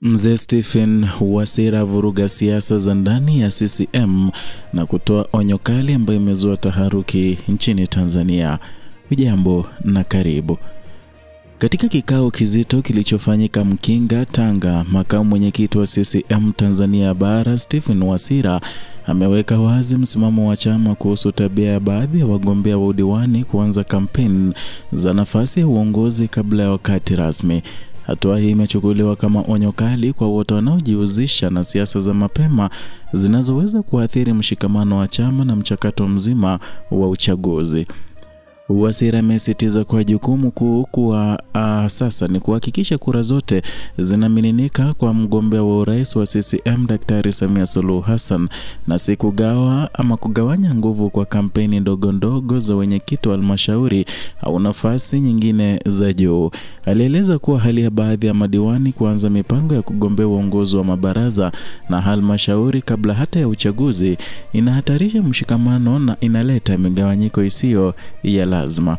Mzee Stephen Wasira vuruga siasa za ndani ya CCM na kutoa onyo kali ambayo imezua taharuki nchini Tanzania. Hujambo na karibu. Katika kikao kizito kilichofanyika Mkinga, Tanga, makamu mwenyekiti wa CCM Tanzania Bara Stephen Wasira ameweka wazi msimamo wa chama kuhusu tabia ya baadhi ya wagombea wa udiwani kuanza kampeni za nafasi ya uongozi kabla ya wakati rasmi. Hatua hii imechukuliwa kama onyo kali kwa wote wanaojihusisha na siasa za mapema zinazoweza kuathiri mshikamano wa chama na mchakato mzima wa uchaguzi. Wasira amesisitiza kwa jukumu kuu sasa ni kuhakikisha kura zote zinamiminika kwa mgombea wa urais wa CCM Daktari Samia Suluhu Hassan na si kugawanya nguvu kwa kampeni ndogo za wenyekiti wa halmashauri au nafasi nyingine za juu. Alieleza kuwa hali ya baadhi ya madiwani kuanza mipango ya kugombea uongozi wa mabaraza na halmashauri kabla hata ya uchaguzi inahatarisha mshikamano na inaleta migawanyiko isiyo ya lazima.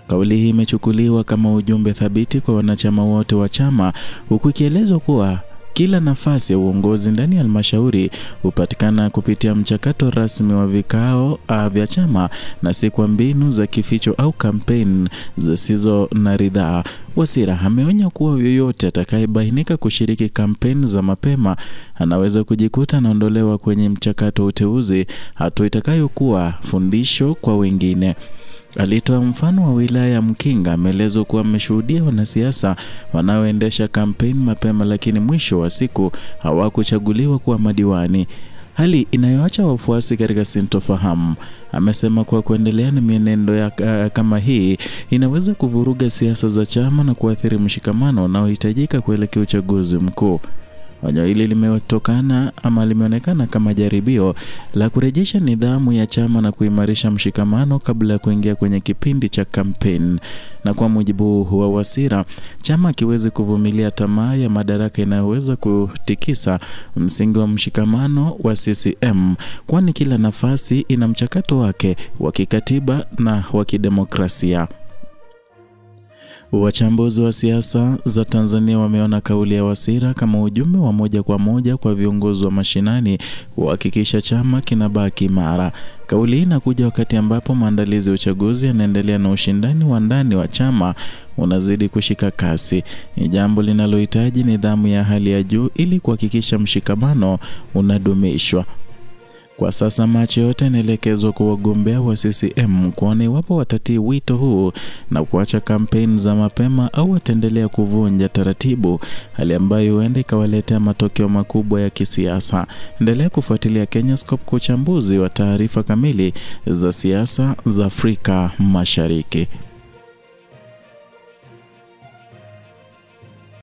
Kauli hii imechukuliwa kama ujumbe thabiti kwa wanachama wote wa chama, huku ikielezwa kuwa kila nafasi ya uongozi ndani ya halmashauri hupatikana kupitia mchakato rasmi wa vikao vya chama na si kwa mbinu za kificho au kampeni zisizo na ridhaa. Wasira ameonya kuwa yoyote atakayebainika kushiriki kampeni za mapema anaweza kujikuta anaondolewa kwenye mchakato wa uteuzi, hatua itakayokuwa fundisho kwa wengine. Alitoa mfano wa wilaya ya Mkinga. Ameeleza kuwa ameshuhudia wanasiasa wanaoendesha kampeni mapema lakini mwisho wa siku hawakuchaguliwa kuwa madiwani, hali inayoacha wafuasi katika sintofahamu. Amesema kuwa kuendelea na mienendo kama hii inaweza kuvuruga siasa za chama na kuathiri mshikamano unaohitajika kuelekea uchaguzi mkuu. Onyo hili limeonekana kama jaribio la kurejesha nidhamu ya chama na kuimarisha mshikamano kabla ya kuingia kwenye kipindi cha kampeni. Na kwa mujibu wa Wasira, chama hakiwezi kuvumilia tamaa ya madaraka inayoweza kutikisa msingi wa mshikamano wa CCM, kwani kila nafasi ina mchakato wake wa kikatiba na wa kidemokrasia. Wachambuzi wa siasa za Tanzania wameona kauli ya Wasira kama ujumbe wa moja kwa moja kwa viongozi wa mashinani kuhakikisha chama kinabaki imara. Kauli hii inakuja wakati ambapo maandalizi ya uchaguzi yanaendelea na ushindani wa ndani wa chama unazidi kushika kasi. Ni jambo linalohitaji nidhamu ya hali ya juu ili kuhakikisha mshikamano unadumishwa. Kwa sasa macho yote yanaelekezwa kwa wagombea wa CCM kuona iwapo watatii wito huu na kuacha kampeni za mapema au wataendelea kuvunja taratibu, hali ambayo huenda ikawaletea matokeo makubwa ya kisiasa. Endelea kufuatilia Kenyascope kwa uchambuzi wa taarifa kamili za siasa za Afrika Mashariki.